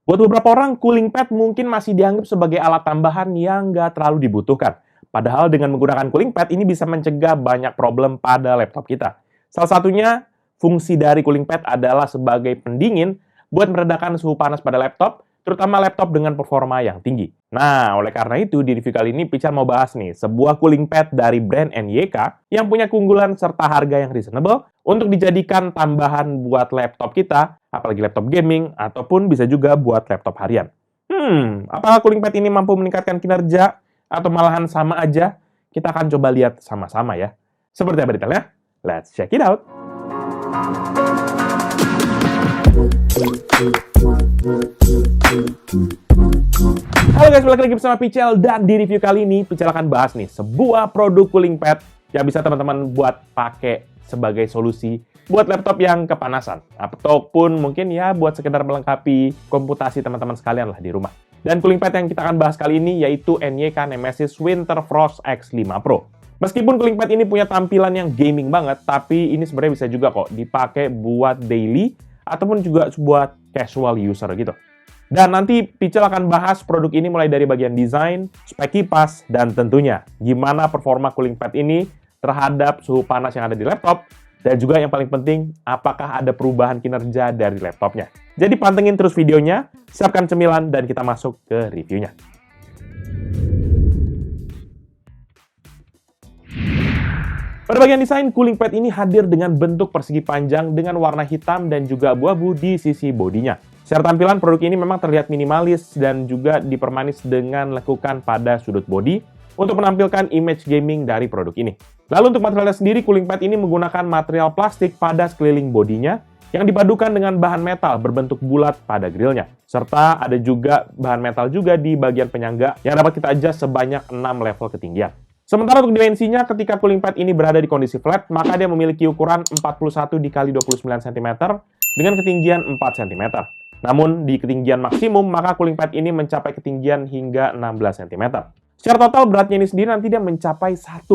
Buat beberapa orang, cooling pad mungkin masih dianggap sebagai alat tambahan yang nggak terlalu dibutuhkan. Padahal dengan menggunakan cooling pad ini bisa mencegah banyak problem pada laptop kita. Salah satunya, fungsi dari cooling pad adalah sebagai pendingin buat meredakan suhu panas pada laptop, terutama laptop dengan performa yang tinggi. Nah, oleh karena itu, di review kali ini Pichar mau bahas nih, sebuah cooling pad dari brand NYK yang punya keunggulan serta harga yang reasonable untuk dijadikan tambahan buat laptop kita, apalagi laptop gaming, ataupun bisa juga buat laptop harian. Apakah cooling pad ini mampu meningkatkan kinerja, atau malahan sama aja? Kita akan coba lihat sama-sama ya. Seperti apa detailnya? Let's check it out! Halo guys, balik lagi bersama Pichel, dan di review kali ini Pichel akan bahas nih sebuah produk cooling pad yang bisa teman-teman buat pakai sebagai solusi buat laptop yang kepanasan, ataupun mungkin ya buat sekedar melengkapi komputasi teman-teman sekalian lah di rumah. Dan cooling pad yang kita akan bahas kali ini yaitu NYK Nemesis Winterfrost X5 Pro. Meskipun cooling pad ini punya tampilan yang gaming banget, tapi ini sebenarnya bisa juga kok dipakai buat daily ataupun juga buat casual user gitu. Dan nanti Pichel akan bahas produk ini mulai dari bagian desain, spek kipas, dan tentunya gimana performa cooling pad ini terhadap suhu panas yang ada di laptop, dan juga yang paling penting, apakah ada perubahan kinerja dari laptopnya. Jadi pantengin terus videonya, siapkan cemilan, dan kita masuk ke reviewnya. Pada bagian desain, cooling pad ini hadir dengan bentuk persegi panjang dengan warna hitam dan juga abu-abu di sisi bodinya. Secara tampilan, produk ini memang terlihat minimalis dan juga dipermanis dengan lekukan pada sudut bodi untuk menampilkan image gaming dari produk ini. Lalu untuk materialnya sendiri, cooling pad ini menggunakan material plastik pada sekeliling bodinya yang dipadukan dengan bahan metal berbentuk bulat pada grillnya. Serta ada juga bahan metal juga di bagian penyangga yang dapat kita adjust sebanyak 6 level ketinggian. Sementara untuk dimensinya, ketika cooling pad ini berada di kondisi flat, maka dia memiliki ukuran 41 x 29 cm dengan ketinggian 4 cm. Namun, di ketinggian maksimum, maka cooling pad ini mencapai ketinggian hingga 16 cm. Secara total, beratnya ini sendiri nanti dia mencapai 1,5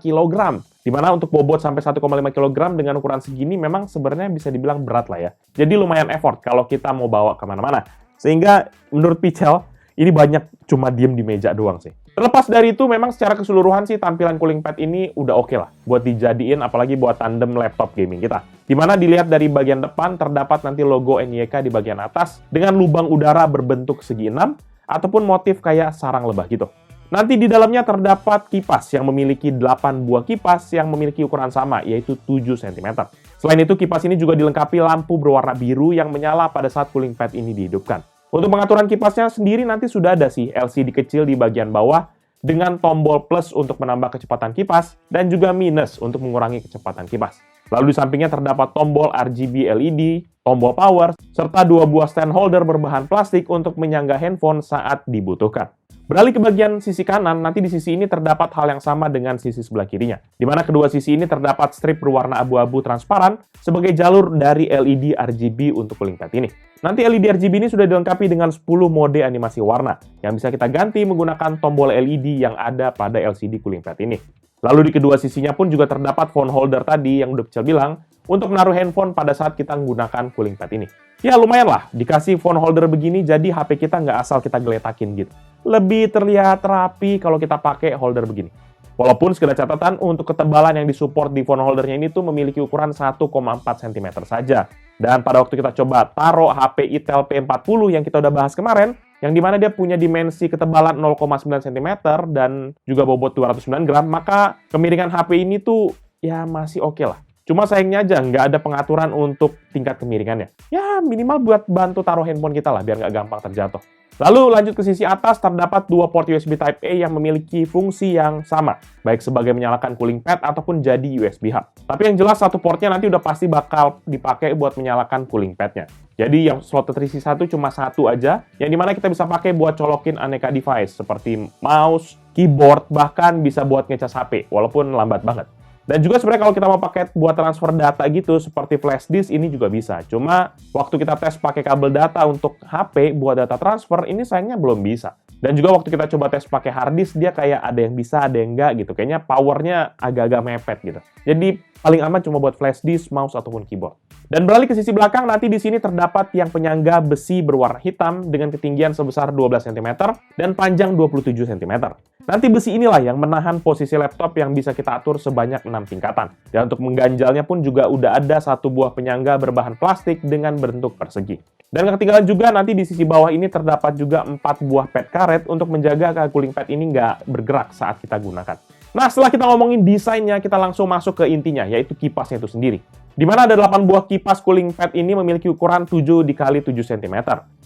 kg. Dimana untuk bobot sampai 1,5 kg dengan ukuran segini memang sebenarnya bisa dibilang berat lah ya. Jadi lumayan effort kalau kita mau bawa kemana-mana. Sehingga menurut Pichel, ini banyak cuma diem di meja doang sih. Terlepas dari itu, memang secara keseluruhan sih tampilan cooling pad ini udah oke lah buat dijadiin, apalagi buat tandem laptop gaming kita. Dimana dilihat dari bagian depan terdapat nanti logo NYK di bagian atas dengan lubang udara berbentuk segi 6 ataupun motif kayak sarang lebah gitu. Nanti di dalamnya terdapat kipas yang memiliki 8 buah kipas yang memiliki ukuran sama, yaitu 7 cm. Selain itu, kipas ini juga dilengkapi lampu berwarna biru yang menyala pada saat cooling pad ini dihidupkan. Untuk pengaturan kipasnya sendiri nanti sudah ada sih LCD kecil di bagian bawah dengan tombol plus untuk menambah kecepatan kipas dan juga minus untuk mengurangi kecepatan kipas. Lalu di sampingnya terdapat tombol RGB LED, tombol power, serta 2 buah stand holder berbahan plastik untuk menyangga handphone saat dibutuhkan. Beralih ke bagian sisi kanan, nanti di sisi ini terdapat hal yang sama dengan sisi sebelah kirinya, di mana kedua sisi ini terdapat strip berwarna abu-abu transparan sebagai jalur dari LED RGB untuk cooling pad ini. Nanti LED RGB ini sudah dilengkapi dengan 10 mode animasi warna, yang bisa kita ganti menggunakan tombol LED yang ada pada LCD cooling pad ini. Lalu di kedua sisinya pun juga terdapat phone holder tadi yang udah Pichel bilang, untuk menaruh handphone pada saat kita menggunakan cooling pad ini. Ya lumayan lah, dikasih phone holder begini jadi HP kita nggak asal kita geletakin gitu. Lebih terlihat rapi kalau kita pakai holder begini. Walaupun sekedar catatan, untuk ketebalan yang disupport di phone holdernya ini tuh memiliki ukuran 1,4 cm saja. Dan pada waktu kita coba taruh HP Itel P40 yang kita udah bahas kemarin, yang dimana dia punya dimensi ketebalan 0,9 cm dan juga bobot 209 gram, maka kemiringan HP ini tuh ya masih oke lah. Cuma sayangnya aja nggak ada pengaturan untuk tingkat kemiringannya. Ya minimal buat bantu taruh handphone kita lah, biar nggak gampang terjatuh. Lalu lanjut ke sisi atas, terdapat 2 port USB Type-A yang memiliki fungsi yang sama, baik sebagai menyalakan cooling pad ataupun jadi USB hub. Tapi yang jelas satu portnya nanti udah pasti bakal dipakai buat menyalakan cooling pad-nya. Jadi yang slot terisi satu cuma satu aja, yang dimana kita bisa pakai buat colokin aneka device seperti mouse, keyboard, bahkan bisa buat ngecas HP, walaupun lambat banget. Dan juga sebenarnya kalau kita mau pakai buat transfer data gitu, seperti flash disk, ini juga bisa. Cuma, waktu kita tes pakai kabel data untuk HP buat data transfer, ini sayangnya belum bisa. Dan juga waktu kita coba tes pakai hard disk, dia kayak ada yang bisa, ada yang enggak gitu. Kayaknya powernya agak-agak mepet gitu. Jadi paling aman cuma buat flash disk, mouse, ataupun keyboard. Dan beralih ke sisi belakang, nanti di sini terdapat tiang penyangga besi berwarna hitam dengan ketinggian sebesar 12 cm dan panjang 27 cm. Nanti besi inilah yang menahan posisi laptop yang bisa kita atur sebanyak 6 tingkatan. Dan untuk mengganjalnya pun juga udah ada satu buah penyangga berbahan plastik dengan bentuk persegi. Dan ketinggalan juga nanti di sisi bawah ini terdapat juga 4 buah pad karet untuk menjaga cooling pad ini nggak bergerak saat kita gunakan. Nah, setelah kita ngomongin desainnya, kita langsung masuk ke intinya, yaitu kipasnya itu sendiri. Di mana ada 8 buah kipas cooling pad ini memiliki ukuran 7 x 7 cm.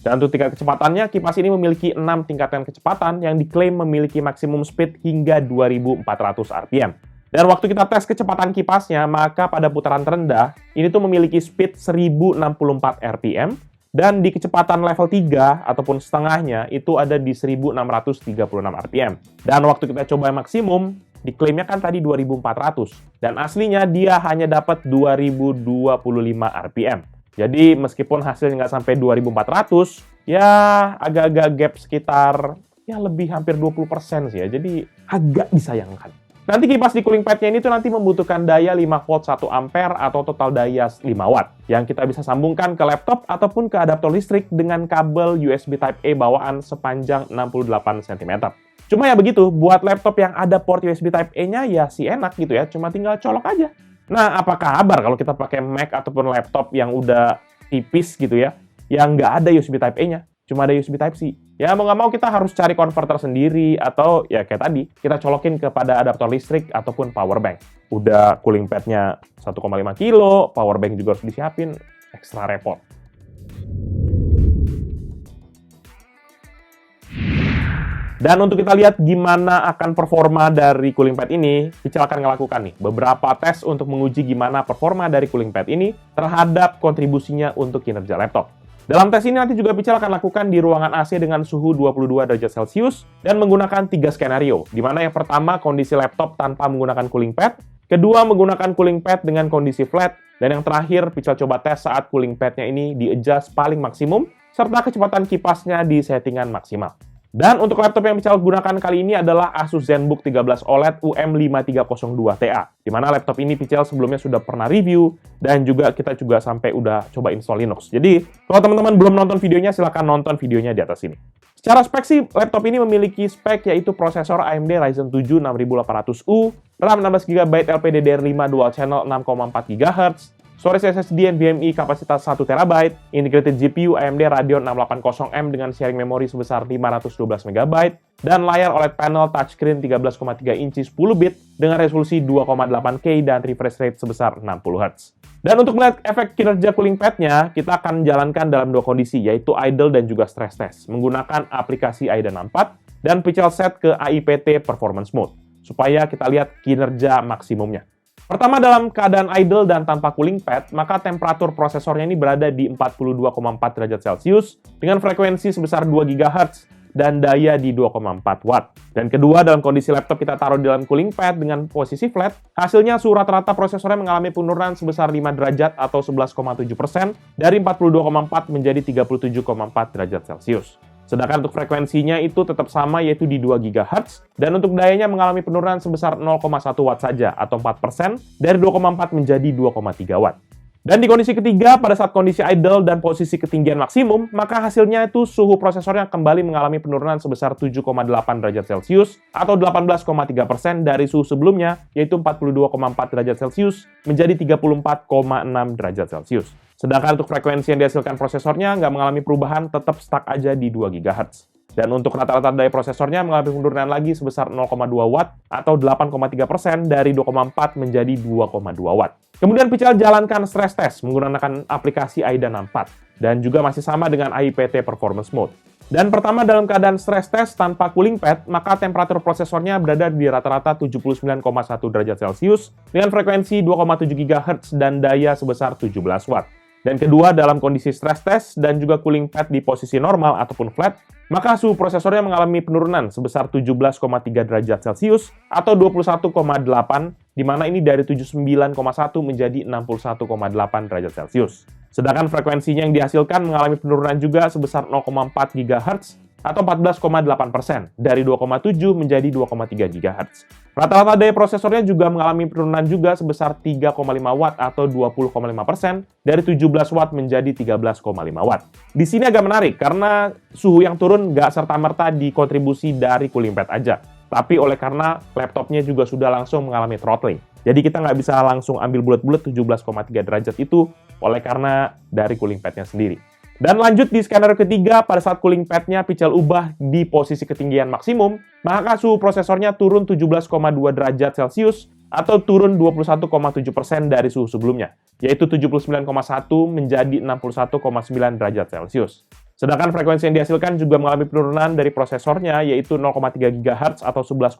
Dan untuk tingkat kecepatannya, kipas ini memiliki 6 tingkatan kecepatan yang diklaim memiliki maksimum speed hingga 2400 rpm. Dan waktu kita tes kecepatan kipasnya, maka pada putaran terendah, ini tuh memiliki speed 1064 rpm, dan di kecepatan level 3 ataupun setengahnya itu ada di 1636 rpm. Dan waktu kita coba maksimum, diklaimnya kan tadi 2400. Dan aslinya dia hanya dapat 2025 rpm. Jadi meskipun hasilnya nggak sampai 2400, ya agak-agak gap sekitar ya lebih hampir 20% sih ya. Jadi agak disayangkan. Nanti kipas di cooling pad-nya ini tuh nanti membutuhkan daya 5 volt 1 ampere atau total daya 5 watt yang kita bisa sambungkan ke laptop ataupun ke adaptor listrik dengan kabel USB Type-A bawaan sepanjang 68 cm. Cuma ya begitu, buat laptop yang ada port USB Type-A-nya ya sih enak gitu ya, cuma tinggal colok aja. Nah, apa kabar kalau kita pakai Mac ataupun laptop yang udah tipis gitu ya, yang nggak ada USB Type-A-nya, cuma ada USB Type-C. Ya mau nggak mau kita harus cari konverter sendiri atau ya kayak tadi, kita colokin kepada adaptor listrik ataupun power bank. Udah cooling pad-nya 1,5 kilo, power bank juga harus disiapin, ekstra repot. Dan untuk kita lihat gimana akan performa dari cooling pad ini, Pichel akan melakukan nih beberapa tes untuk menguji gimana performa dari cooling pad ini terhadap kontribusinya untuk kinerja laptop. Dalam tes ini nanti juga Pichel akan lakukan di ruangan AC dengan suhu 22 derajat Celcius dan menggunakan 3 skenario, di mana yang pertama kondisi laptop tanpa menggunakan cooling pad, kedua menggunakan cooling pad dengan kondisi flat, dan yang terakhir Pichel coba tes saat cooling pad-nya ini di-adjust paling maksimum, serta kecepatan kipasnya di settingan maksimal. Dan untuk laptop yang Pichel gunakan kali ini adalah Asus ZenBook 13 OLED UM5302TA, di mana laptop ini Pichel sebelumnya sudah pernah review, dan juga kita juga sampai udah coba install Linux. Jadi, kalau teman-teman belum nonton videonya, silahkan nonton videonya di atas ini. Secara spek sih, laptop ini memiliki spek yaitu prosesor AMD Ryzen 7 6800U, RAM 16GB LPDDR5 Dual Channel 6,4 GHz, storage SSD NVMe kapasitas 1 TB, integrated GPU AMD Radeon 680M dengan sharing memori sebesar 512 MB, dan layar OLED panel touchscreen 13,3 inci 10 bit dengan resolusi 2,8K dan refresh rate sebesar 60 Hz. Dan untuk melihat efek kinerja cooling pad-nya, kita akan jalankan dalam dua kondisi, yaitu idle dan juga stress test, menggunakan aplikasi AIDA 64 dan Pichel set ke AIPT Performance Mode, supaya kita lihat kinerja maksimumnya. Pertama, dalam keadaan idle dan tanpa cooling pad, maka temperatur prosesornya ini berada di 42,4 derajat Celcius dengan frekuensi sebesar 2 GHz dan daya di 2,4 watt. Dan kedua, dalam kondisi laptop kita taruh di dalam cooling pad dengan posisi flat, hasilnya suhu rata-rata prosesornya mengalami penurunan sebesar 5 derajat atau 11,7% dari 42,4 menjadi 37,4 derajat Celcius. Sedangkan untuk frekuensinya itu tetap sama, yaitu di 2 GHz, dan untuk dayanya mengalami penurunan sebesar 0,1 watt saja, atau 4%, dari 2,4 menjadi 2,3 watt. Dan di kondisi ketiga, pada saat kondisi idle dan posisi ketinggian maksimum, maka hasilnya itu suhu prosesornya kembali mengalami penurunan sebesar 7,8 derajat Celcius, atau 18,3% dari suhu sebelumnya, yaitu 42,4 derajat Celcius, menjadi 34,6 derajat Celcius. Sedangkan untuk frekuensi yang dihasilkan prosesornya nggak mengalami perubahan, tetap stuck aja di 2 GHz. Dan untuk rata-rata daya prosesornya mengalami penurunan lagi sebesar 0,2 watt atau 8,3% dari 2,4 menjadi 2,2 watt. Kemudian Pichel jalankan stress test menggunakan aplikasi AIDA 64 dan juga masih sama dengan AIPT Performance Mode. Dan pertama, dalam keadaan stress test tanpa cooling pad, maka temperatur prosesornya berada di rata-rata 79,1 derajat Celcius dengan frekuensi 2,7 GHz dan daya sebesar 17 watt. Dan kedua, dalam kondisi stress test dan juga cooling pad di posisi normal ataupun flat, maka suhu prosesornya mengalami penurunan sebesar 17,3 derajat Celcius atau 21,8, di mana ini dari 79,1 menjadi 61,8 derajat Celcius. Sedangkan frekuensinya yang dihasilkan mengalami penurunan juga sebesar 0,4 GHz atau 14,8% dari 2,7 menjadi 2,3 GHz. Rata-rata daya prosesornya juga mengalami penurunan juga sebesar 3,5 Watt atau 20,5% dari 17 Watt menjadi 13,5 Watt. Di sini agak menarik karena suhu yang turun nggak serta-merta dikontribusi dari cooling pad aja, tapi oleh karena laptopnya juga sudah langsung mengalami throttling. Jadi kita nggak bisa langsung ambil bulat-bulat 17,3 derajat itu oleh karena dari cooling padnya sendiri. Dan lanjut di skenario ketiga, pada saat cooling padnya Pichel ubah di posisi ketinggian maksimum, maka suhu prosesornya turun 17,2 derajat Celcius atau turun 21,7% dari suhu sebelumnya, yaitu 79,1 menjadi 61,9 derajat Celcius. Sedangkan frekuensi yang dihasilkan juga mengalami penurunan dari prosesornya, yaitu 0,3 GHz atau 11,1%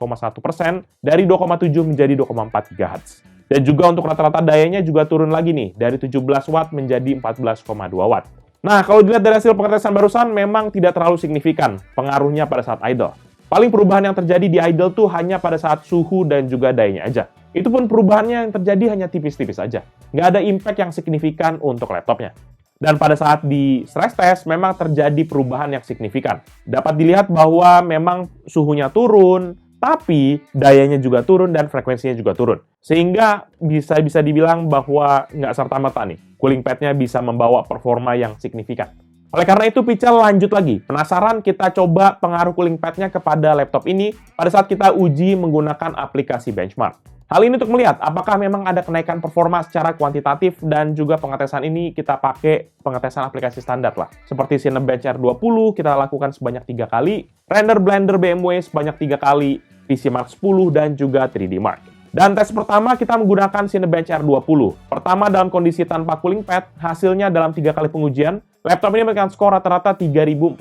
dari 2,7 menjadi 2,4 GHz. Dan juga untuk rata-rata dayanya juga turun lagi nih, dari 17 Watt menjadi 14,2 Watt. Nah, kalau dilihat dari hasil pengetesan barusan, memang tidak terlalu signifikan pengaruhnya pada saat idle. Paling perubahan yang terjadi di idle tuh hanya pada saat suhu dan juga dayanya aja. Itu pun perubahannya yang terjadi hanya tipis-tipis aja. Nggak ada impact yang signifikan untuk laptopnya. Dan pada saat di stress test, memang terjadi perubahan yang signifikan. Dapat dilihat bahwa memang suhunya turun, tapi dayanya juga turun dan frekuensinya juga turun. Sehingga bisa dibilang bahwa nggak serta-merta nih, cooling pad-nya bisa membawa performa yang signifikan. Oleh karena itu, Pichel lanjut lagi. Penasaran, kita coba pengaruh cooling pad-nya kepada laptop ini pada saat kita uji menggunakan aplikasi benchmark. Hal ini untuk melihat apakah memang ada kenaikan performa secara kuantitatif, dan juga pengetesan ini kita pakai pengetesan aplikasi standar lah. Seperti Cinebench R20 kita lakukan sebanyak 3 kali, Render Blender BMW sebanyak 3 kali, PCMark 10, dan juga 3D Mark. Dan tes pertama kita menggunakan Cinebench R20. Pertama dalam kondisi tanpa cooling pad, hasilnya dalam 3 kali pengujian, laptop ini memberikan skor rata-rata 3.479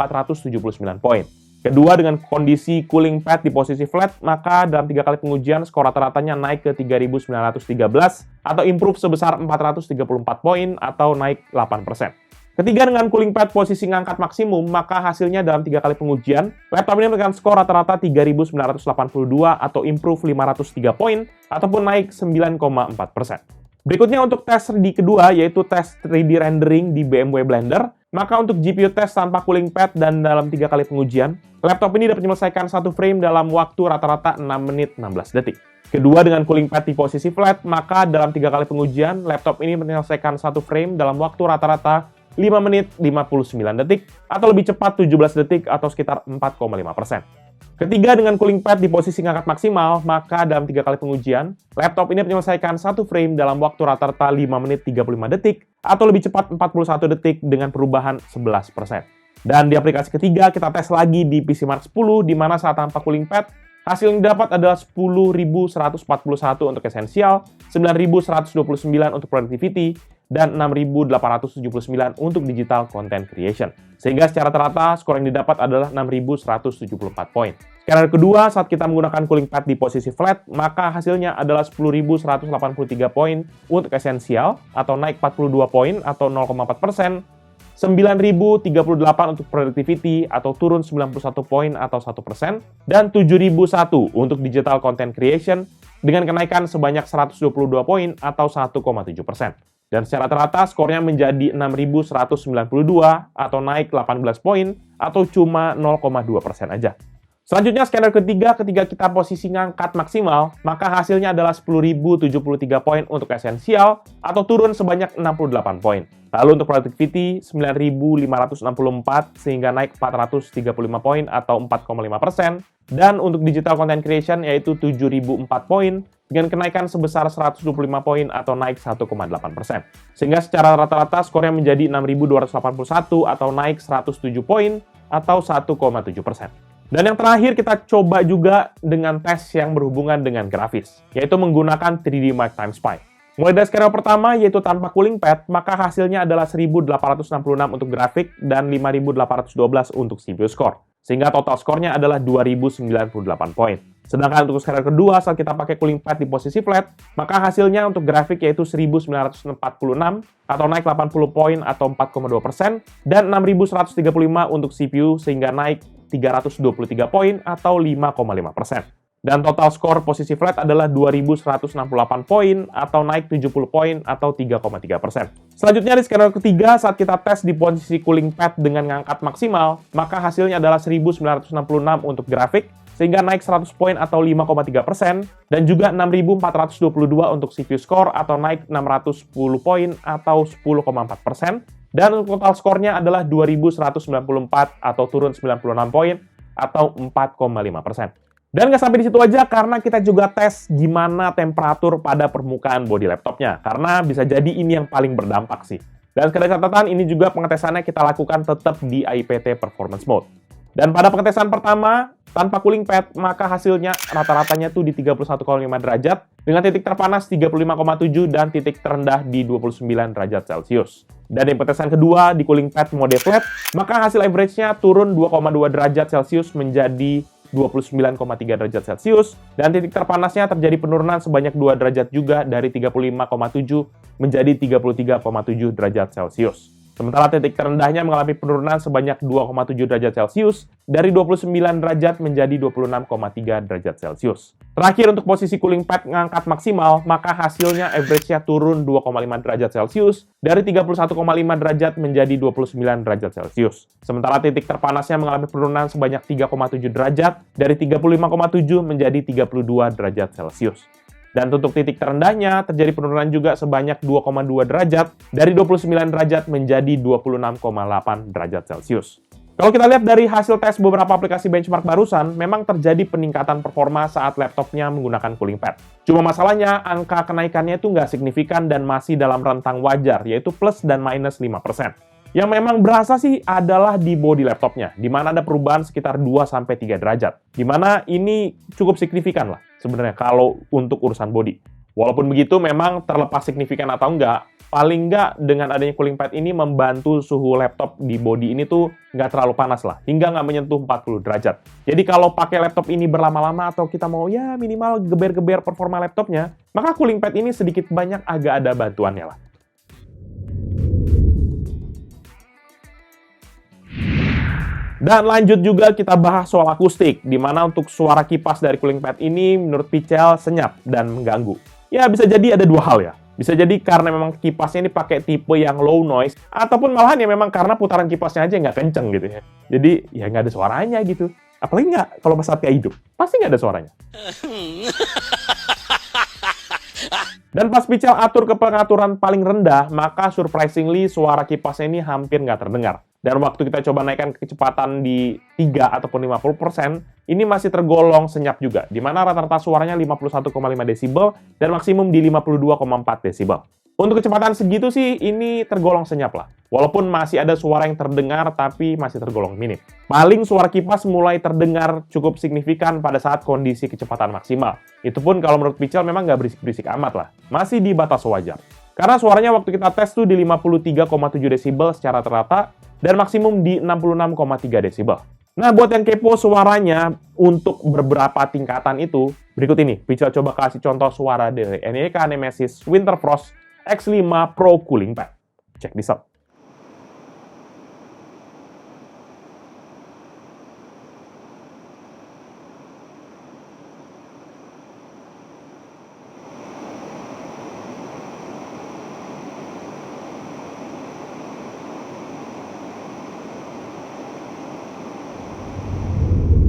poin. Kedua, dengan kondisi cooling pad di posisi flat, maka dalam 3 kali pengujian skor rata-ratanya naik ke 3.913 atau improve sebesar 434 poin atau naik 8%. Ketiga, dengan cooling pad posisi ngangkat maksimum, maka hasilnya dalam 3 kali pengujian, laptop ini memberikan skor rata-rata 3.982 atau improve 503 poin ataupun naik 9,4%. Berikutnya untuk tes di kedua, yaitu tes 3D rendering di BMW Blender. Maka untuk GPU test tanpa cooling pad dan dalam 3 kali pengujian, laptop ini dapat menyelesaikan satu frame dalam waktu rata-rata 6 menit 16 detik. Kedua, dengan cooling pad di posisi flat, maka dalam 3 kali pengujian, laptop ini menyelesaikan satu frame dalam waktu rata-rata 5 menit 59 detik, atau lebih cepat 17 detik atau sekitar 4,5%. Ketiga, dengan cooling pad di posisi ngangkat maksimal, maka dalam 3 kali pengujian, laptop ini menyelesaikan satu frame dalam waktu rata-rata 5 menit 35 detik, atau lebih cepat 41 detik dengan perubahan 11%. Dan di aplikasi ketiga, kita tes lagi di PCMark 10, di mana saat tanpa cooling pad, hasil yang didapat adalah 10.141 untuk esensial, 9.129 untuk productivity, dan 6.879 untuk digital content creation. Sehingga secara rata-rata skor yang didapat adalah 6.174 poin. Skenario kedua, saat kita menggunakan cooling pad di posisi flat, maka hasilnya adalah 10.183 poin untuk esensial, atau naik 42 poin atau 0,4%, 9.038 untuk productivity atau turun 91 poin atau 1%, dan 7.001 untuk digital content creation dengan kenaikan sebanyak 122 poin atau 1,7%. Dan secara rata-rata skornya menjadi 6.192 atau naik 18 poin atau cuma 0,2% aja. Selanjutnya, skenario ketiga, ketika kita posisi ngangkat maksimal, maka hasilnya adalah 10.073 poin untuk esensial atau turun sebanyak 68 poin. Lalu untuk productivity 9.564 sehingga naik 435 poin atau 4,5%. Dan untuk digital content creation yaitu 7.004 poin dengan kenaikan sebesar 125 poin atau naik 1,8%. Sehingga secara rata-rata skornya menjadi 6.281 atau naik 107 poin atau 1,7%. Dan yang terakhir, kita coba juga dengan tes yang berhubungan dengan grafis, yaitu menggunakan 3D Mark TimeSpy. Mulai dari skenario pertama, yaitu tanpa cooling pad, maka hasilnya adalah 1.866 untuk grafik dan 5.812 untuk CPU score. Sehingga total skornya adalah 2.098 poin. Sedangkan untuk skenario kedua, saat kita pakai cooling pad di posisi flat, maka hasilnya untuk grafik yaitu 1.946 atau naik 80 poin atau 4,2%, dan 6.135 untuk CPU sehingga naik 323 poin atau 5,5%. Dan total skor posisi flat adalah 2.168 poin atau naik 70 poin atau 3,3%. Selanjutnya di skenario ketiga, saat kita tes di posisi cooling pad dengan ngangkat maksimal, maka hasilnya adalah 1.966 untuk grafik, sehingga naik 100 poin atau 5,3%, dan juga 6.422 untuk CPU score atau naik 610 poin atau 10,4%, dan untuk total skornya adalah 2.194 atau turun 96 poin atau 4,5%. Dan nggak sampai di situ aja, karena kita juga tes gimana temperatur pada permukaan bodi laptopnya, karena bisa jadi ini yang paling berdampak sih. Dan sekedar catatan, ini juga pengetesannya kita lakukan tetap di IPT Performance Mode. Dan pada pengetesan pertama, tanpa cooling pad, maka hasilnya rata-ratanya tuh di 31,5 derajat, dengan titik terpanas 35,7 dan titik terendah di 29 derajat Celcius. Dan di pengetesan kedua, di cooling pad mode flat, maka hasil average-nya turun 2,2 derajat Celcius menjadi 29,3 derajat Celcius, dan titik terpanasnya terjadi penurunan sebanyak 2 derajat juga dari 35,7 menjadi 33,7 derajat Celcius. Sementara titik terendahnya mengalami penurunan sebanyak 2,7 derajat Celcius dari 29 derajat menjadi 26,3 derajat Celcius. Terakhir untuk posisi cooling pad ngangkat maksimal, maka hasilnya average-nya turun 2,5 derajat Celcius dari 31,5 derajat menjadi 29 derajat Celcius. Sementara titik terpanasnya mengalami penurunan sebanyak 3,7 derajat dari 35,7 menjadi 32 derajat Celcius. Dan untuk titik terendahnya terjadi penurunan juga sebanyak 2,2 derajat dari 29 derajat menjadi 26,8 derajat Celcius. Kalau kita lihat dari hasil tes beberapa aplikasi benchmark barusan, memang terjadi peningkatan performa saat laptopnya menggunakan cooling pad. Cuma masalahnya, angka kenaikannya itu nggak signifikan dan masih dalam rentang wajar, yaitu plus dan minus 5%. Yang memang berasa sih adalah di bodi laptopnya, di mana ada perubahan sekitar 2-3 derajat. Di mana ini cukup signifikan lah sebenarnya kalau untuk urusan bodi. Walaupun begitu, memang terlepas signifikan atau enggak, paling enggak dengan adanya cooling pad ini membantu suhu laptop di bodi ini tuh nggak terlalu panas lah, hingga nggak menyentuh 40 derajat. Jadi kalau pakai laptop ini berlama-lama atau kita mau ya minimal geber-geber performa laptopnya, maka cooling pad ini sedikit banyak agak ada bantuannya lah. Dan lanjut juga kita bahas soal akustik, di mana untuk suara kipas dari cooling pad ini menurut Pichel senyap dan mengganggu. Ya bisa jadi ada dua hal ya. Bisa jadi karena memang kipasnya ini pakai tipe yang low noise, ataupun malahan ya memang karena putaran kipasnya aja nggak kenceng gitu ya. Jadi ya nggak ada suaranya gitu. Apalagi nggak kalau pas saat hidup, pasti nggak ada suaranya. Dan pas Pichel atur ke pengaturan paling rendah, maka surprisingly suara kipasnya ini hampir nggak terdengar. Dan waktu kita coba naikkan kecepatan di 3 ataupun 50%, ini masih tergolong senyap juga, di mana rata-rata suaranya 51,5 desibel dan maksimum di 52,4 desibel. Untuk kecepatan segitu sih, ini tergolong senyap lah. Walaupun masih ada suara yang terdengar, tapi masih tergolong minim. Paling suara kipas mulai terdengar cukup signifikan pada saat kondisi kecepatan maksimal. Itu pun kalau menurut Pichel memang nggak berisik-berisik amat lah. Masih di batas wajar. Karena suaranya waktu kita tes tuh di 53,7 desibel secara rata, dan maksimum di 66,3 desibel. Nah, buat yang kepo suaranya untuk beberapa tingkatan itu, berikut ini. Pichel coba kasih contoh suara dari NYK Nemesis Winterfrost X5 Pro Cooling Pad. Check this out.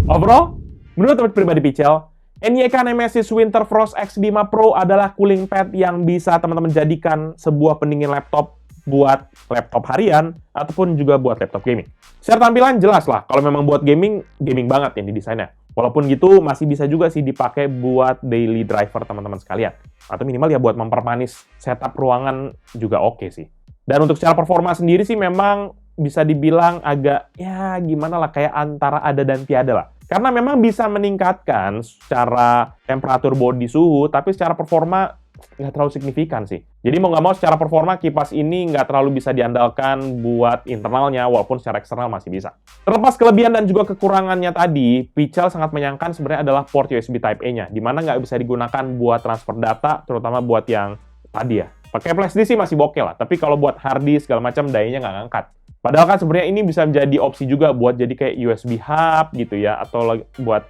Overall, menurut pribadi Pichel, NYK Nemesis Winterfrost X5 Pro adalah cooling pad yang bisa teman-teman jadikan sebuah pendingin laptop buat laptop harian ataupun juga buat laptop gaming. Secara tampilan jelas lah, kalau memang buat gaming, gaming banget ini desainnya. Walaupun gitu, masih bisa juga sih dipakai buat daily driver teman-teman sekalian. Atau minimal ya buat mempermanis setup ruangan juga oke sih. Dan untuk secara performa sendiri sih memang bisa dibilang agak, ya gimana lah, kayak antara ada dan tiada lah. Karena memang bisa meningkatkan secara temperatur bodi suhu, tapi secara performa nggak terlalu signifikan sih. Jadi mau nggak mau secara performa kipas ini nggak terlalu bisa diandalkan buat internalnya, walaupun secara eksternal masih bisa. Terlepas kelebihan dan juga kekurangannya tadi, Pichel sangat menyayangkan sebenarnya adalah port USB Type-A-nya, di mana nggak bisa digunakan buat transfer data, terutama buat yang tadi ya. Pakai flash disk sih masih bokeh lah, tapi kalau buat hard disk segala macam dayanya nggak ngangkat. Padahal kan sebenarnya ini bisa menjadi opsi juga buat jadi kayak USB hub gitu ya, atau buat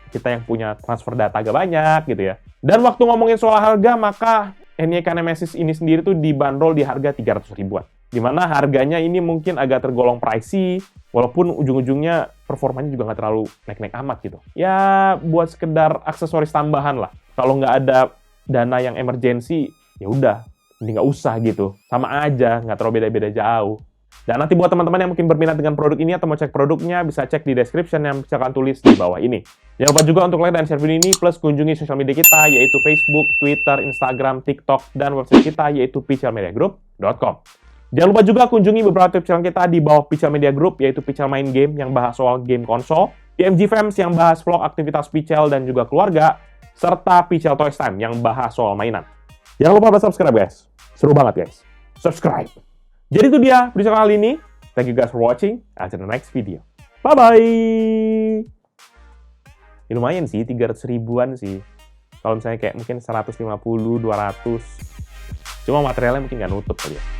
kita yang punya transfer data agak banyak gitu ya. Dan waktu ngomongin soal harga, maka ENIAC Nemesis ini sendiri tuh dibanderol di harga 300 ribuan. Dimana harganya ini mungkin agak tergolong pricey, walaupun ujung-ujungnya performanya juga nggak terlalu naik-naik amat gitu. Ya, buat sekedar aksesoris tambahan lah. Kalau nggak ada dana yang emergency, ya udah, mending nggak usah gitu. Sama aja, nggak terlalu beda-beda jauh. Dan nanti buat teman-teman yang mungkin berminat dengan produk ini atau mau cek produknya, bisa cek di description yang bisa kalian tulis di bawah ini. Jangan lupa juga untuk like dan share video ini, plus kunjungi sosial media kita, yaitu Facebook, Twitter, Instagram, TikTok, dan website kita, yaitu pixelmediagroup.com. Jangan lupa juga kunjungi beberapa YouTube channel kita di bawah Pichel Media Group, yaitu Pichel Main Game yang bahas soal game konsol, PMG Fams yang bahas vlog aktivitas Pichel dan juga keluarga, serta Pichel Toys Time yang bahas soal mainan. Jangan lupa subscribe guys, seru banget guys, subscribe. Jadi itu dia video kali ini. Thank you guys for watching. Until the next video. Bye-bye. Ya, lumayan sih, 300 ribuan sih. Kalau misalnya kayak mungkin 150, 200. Cuma materialnya mungkin nggak nutup kali ya.